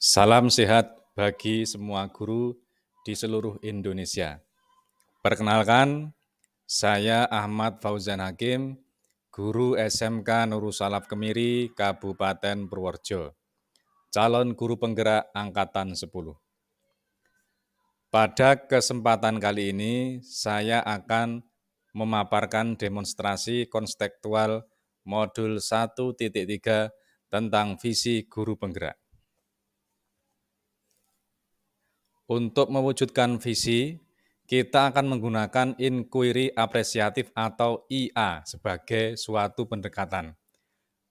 Salam sehat bagi semua guru di seluruh Indonesia. Perkenalkan, saya Ahmad Fauzan Hakim, guru SMK Nurul Salaf Kemiri, Kabupaten Purworejo, calon guru penggerak Angkatan 10. Pada kesempatan kali ini, saya akan memaparkan demonstrasi konstekstual modul 1.3 tentang visi guru penggerak. Untuk mewujudkan visi, kita akan menggunakan inquiry apresiatif atau IA sebagai suatu pendekatan.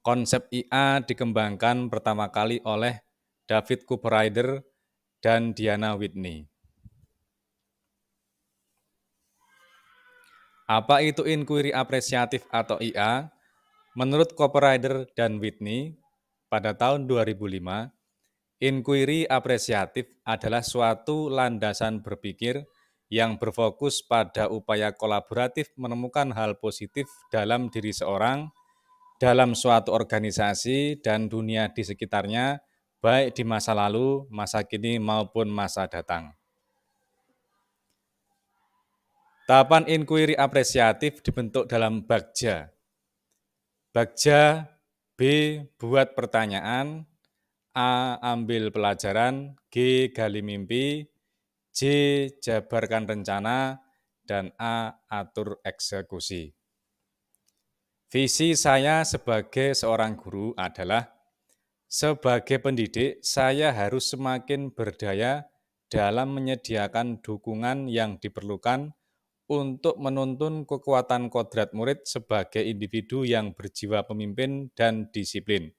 Konsep IA dikembangkan pertama kali oleh David Cooperrider dan Diana Whitney. Apa itu inquiry apresiatif atau IA? Menurut Cooperrider dan Whitney, pada tahun 2005, inquiry apresiatif adalah suatu landasan berpikir yang berfokus pada upaya kolaboratif menemukan hal positif dalam diri seorang, dalam suatu organisasi, dan dunia di sekitarnya, baik di masa lalu, masa kini, maupun masa datang. Tahapan inquiry apresiatif dibentuk dalam Bagja. Bagja B. Buat pertanyaan, A. Ambil pelajaran, G. Gali mimpi, J. Jabarkan rencana, dan A. Atur eksekusi. Visi saya sebagai seorang guru adalah, sebagai pendidik, saya harus semakin berdaya dalam menyediakan dukungan yang diperlukan untuk menuntun kekuatan kodrat murid sebagai individu yang berjiwa pemimpin dan disiplin.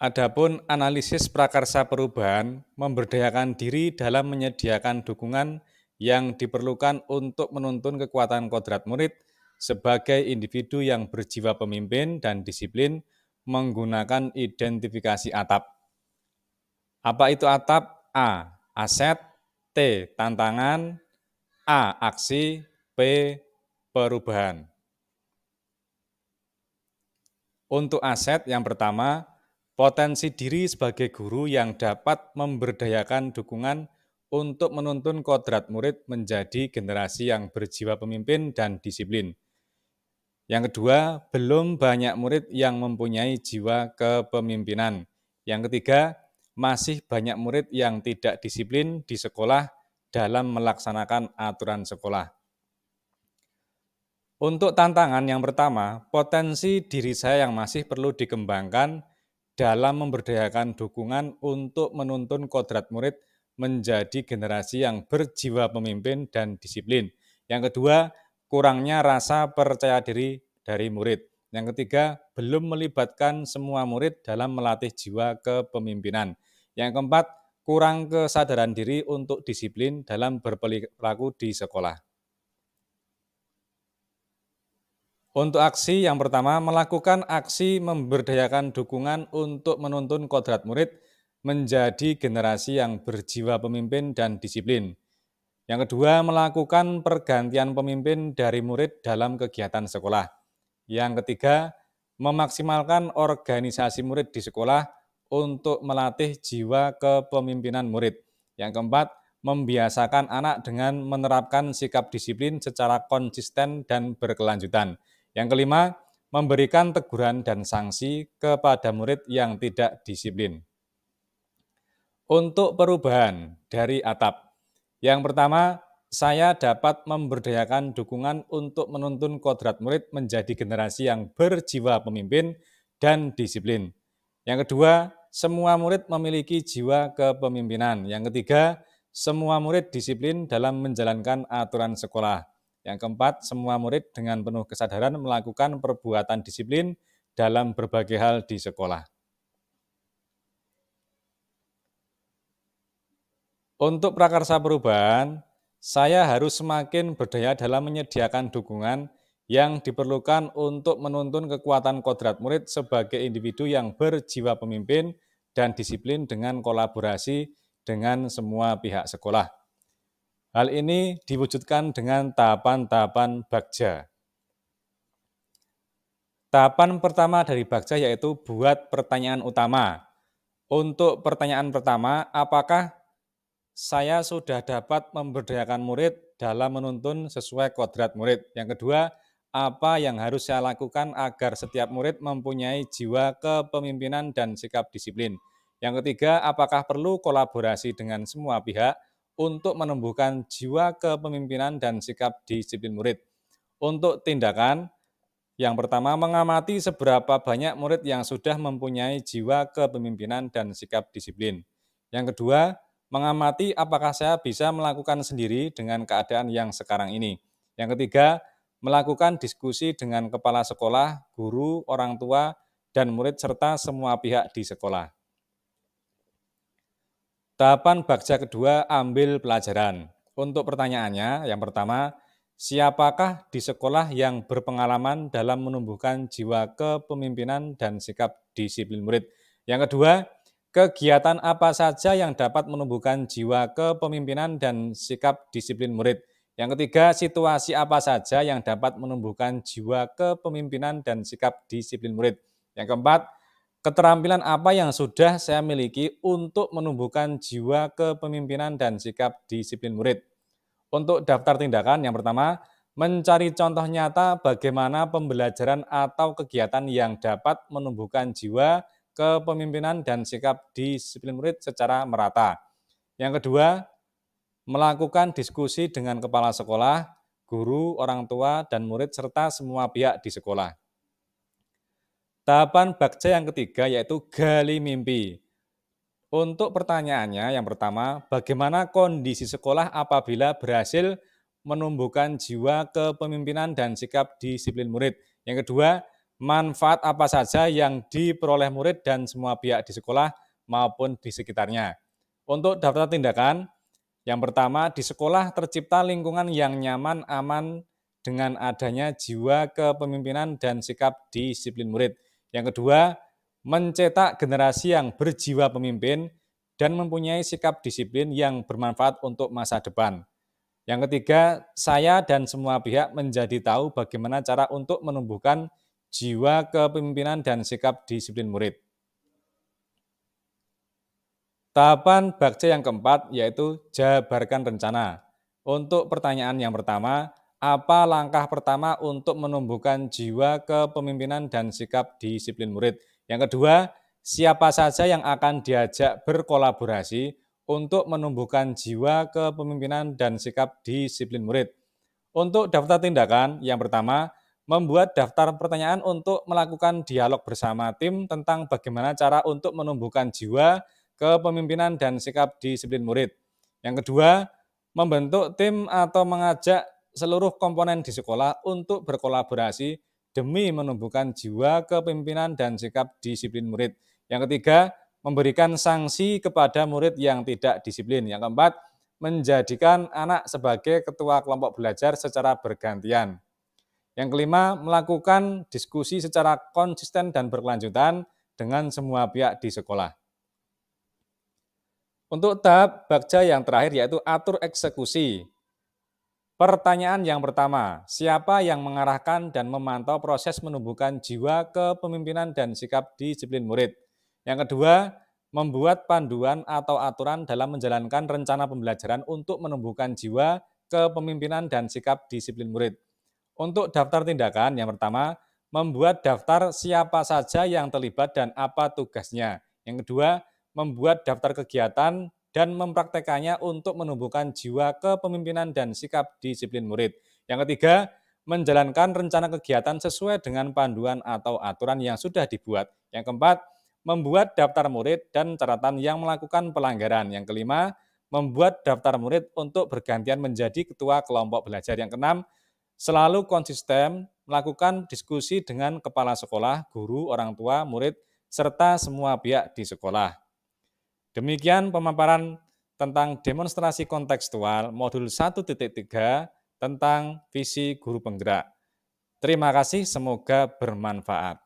Adapun analisis prakarsa perubahan memberdayakan diri dalam menyediakan dukungan yang diperlukan untuk menuntun kekuatan kodrat murid sebagai individu yang berjiwa pemimpin dan disiplin menggunakan identifikasi atap. Apa itu atap? A. Aset, T. Tantangan, A. Aksi, P. Perubahan. Untuk aset yang pertama, potensi diri sebagai guru yang dapat memberdayakan dukungan untuk menuntun kodrat murid menjadi generasi yang berjiwa pemimpin dan disiplin. Yang kedua, belum banyak murid yang mempunyai jiwa kepemimpinan. Yang ketiga, masih banyak murid yang tidak disiplin di sekolah dalam melaksanakan aturan sekolah. Untuk tantangan yang pertama, potensi diri saya yang masih perlu dikembangkan dalam memberdayakan dukungan untuk menuntun kodrat murid menjadi generasi yang berjiwa pemimpin dan disiplin. Yang kedua, kurangnya rasa percaya diri dari murid. Yang ketiga, belum melibatkan semua murid dalam melatih jiwa kepemimpinan. Yang keempat, kurang kesadaran diri untuk disiplin dalam berperilaku di sekolah. Untuk aksi yang pertama, melakukan aksi memberdayakan dukungan untuk menuntun kodrat murid menjadi generasi yang berjiwa pemimpin dan disiplin. Yang kedua, melakukan pergantian pemimpin dari murid dalam kegiatan sekolah. Yang ketiga, memaksimalkan organisasi murid di sekolah untuk melatih jiwa kepemimpinan murid. Yang keempat, membiasakan anak dengan menerapkan sikap disiplin secara konsisten dan berkelanjutan. Yang kelima, memberikan teguran dan sanksi kepada murid yang tidak disiplin. Untuk perubahan dari atap, yang pertama, saya dapat memberdayakan dukungan untuk menuntun kodrat murid menjadi generasi yang berjiwa pemimpin dan disiplin. Yang kedua, semua murid memiliki jiwa kepemimpinan. Yang ketiga, semua murid disiplin dalam menjalankan aturan sekolah. Yang keempat, semua murid dengan penuh kesadaran melakukan perbuatan disiplin dalam berbagai hal di sekolah. Untuk prakarsa perubahan, saya harus semakin berdaya dalam menyediakan dukungan yang diperlukan untuk menuntun kekuatan kodrat murid sebagai individu yang berjiwa pemimpin dan disiplin dengan kolaborasi dengan semua pihak sekolah. Hal ini diwujudkan dengan tahapan-tahapan Bagja. Tahapan pertama dari Bagja yaitu buat pertanyaan utama. Untuk pertanyaan pertama, apakah saya sudah dapat memberdayakan murid dalam menuntun sesuai kodrat murid? Yang kedua, apa yang harus saya lakukan agar setiap murid mempunyai jiwa kepemimpinan dan sikap disiplin? Yang ketiga, apakah perlu kolaborasi dengan semua pihak untuk menumbuhkan jiwa kepemimpinan dan sikap disiplin murid? Untuk tindakan, yang pertama, mengamati seberapa banyak murid yang sudah mempunyai jiwa kepemimpinan dan sikap disiplin. Yang kedua, mengamati apakah saya bisa melakukan sendiri dengan keadaan yang sekarang ini. Yang ketiga, melakukan diskusi dengan kepala sekolah, guru, orang tua, dan murid serta semua pihak di sekolah. Tahapan Bagja kedua, ambil pelajaran. Untuk pertanyaannya, yang pertama, siapakah di sekolah yang berpengalaman dalam menumbuhkan jiwa kepemimpinan dan sikap disiplin murid? Yang kedua, kegiatan apa saja yang dapat menumbuhkan jiwa kepemimpinan dan sikap disiplin murid? Yang ketiga, situasi apa saja yang dapat menumbuhkan jiwa kepemimpinan dan sikap disiplin murid? Yang keempat, keterampilan apa yang sudah saya miliki untuk menumbuhkan jiwa kepemimpinan dan sikap disiplin murid? Untuk daftar tindakan, yang pertama, mencari contoh nyata bagaimana pembelajaran atau kegiatan yang dapat menumbuhkan jiwa kepemimpinan dan sikap disiplin murid secara merata. Yang kedua, melakukan diskusi dengan kepala sekolah, guru, orang tua, dan murid serta semua pihak di sekolah. Tahapan Bagja yang ketiga yaitu gali mimpi. Untuk pertanyaannya, yang pertama, bagaimana kondisi sekolah apabila berhasil menumbuhkan jiwa kepemimpinan dan sikap disiplin murid? Yang kedua, manfaat apa saja yang diperoleh murid dan semua pihak di sekolah maupun di sekitarnya? Untuk daftar tindakan, yang pertama, di sekolah tercipta lingkungan yang nyaman, aman dengan adanya jiwa kepemimpinan dan sikap disiplin murid. Yang kedua, mencetak generasi yang berjiwa pemimpin dan mempunyai sikap disiplin yang bermanfaat untuk masa depan. Yang ketiga, saya dan semua pihak menjadi tahu bagaimana cara untuk menumbuhkan jiwa kepemimpinan dan sikap disiplin murid. Tahapan Bagja yang keempat yaitu jabarkan rencana. Untuk pertanyaan yang pertama, apa langkah pertama untuk menumbuhkan jiwa kepemimpinan dan sikap disiplin murid? Yang kedua, siapa saja yang akan diajak berkolaborasi untuk menumbuhkan jiwa kepemimpinan dan sikap disiplin murid? Untuk daftar tindakan, yang pertama, membuat daftar pertanyaan untuk melakukan dialog bersama tim tentang bagaimana cara untuk menumbuhkan jiwa kepemimpinan dan sikap disiplin murid. Yang kedua, membentuk tim atau mengajak seluruh komponen di sekolah untuk berkolaborasi demi menumbuhkan jiwa kepemimpinan dan sikap disiplin murid. Yang ketiga, memberikan sanksi kepada murid yang tidak disiplin. Yang keempat, menjadikan anak sebagai ketua kelompok belajar secara bergantian. Yang kelima, melakukan diskusi secara konsisten dan berkelanjutan dengan semua pihak di sekolah. Untuk tahap Bagja yang terakhir yaitu atur eksekusi. Pertanyaan yang pertama, siapa yang mengarahkan dan memantau proses menumbuhkan jiwa kepemimpinan dan sikap disiplin murid? Yang kedua, membuat panduan atau aturan dalam menjalankan rencana pembelajaran untuk menumbuhkan jiwa kepemimpinan dan sikap disiplin murid. Untuk daftar tindakan, yang pertama, membuat daftar siapa saja yang terlibat dan apa tugasnya. Yang kedua, membuat daftar kegiatan dan mempraktekannya untuk menumbuhkan jiwa kepemimpinan dan sikap disiplin murid. Yang ketiga, menjalankan rencana kegiatan sesuai dengan panduan atau aturan yang sudah dibuat. Yang keempat, membuat daftar murid dan catatan yang melakukan pelanggaran. Yang kelima, membuat daftar murid untuk bergantian menjadi ketua kelompok belajar. Yang keenam, selalu konsisten melakukan diskusi dengan kepala sekolah, guru, orang tua, murid, serta semua pihak di sekolah. Demikian pemaparan tentang demonstrasi kontekstual modul 1.3 tentang visi guru penggerak. Terima kasih, semoga bermanfaat.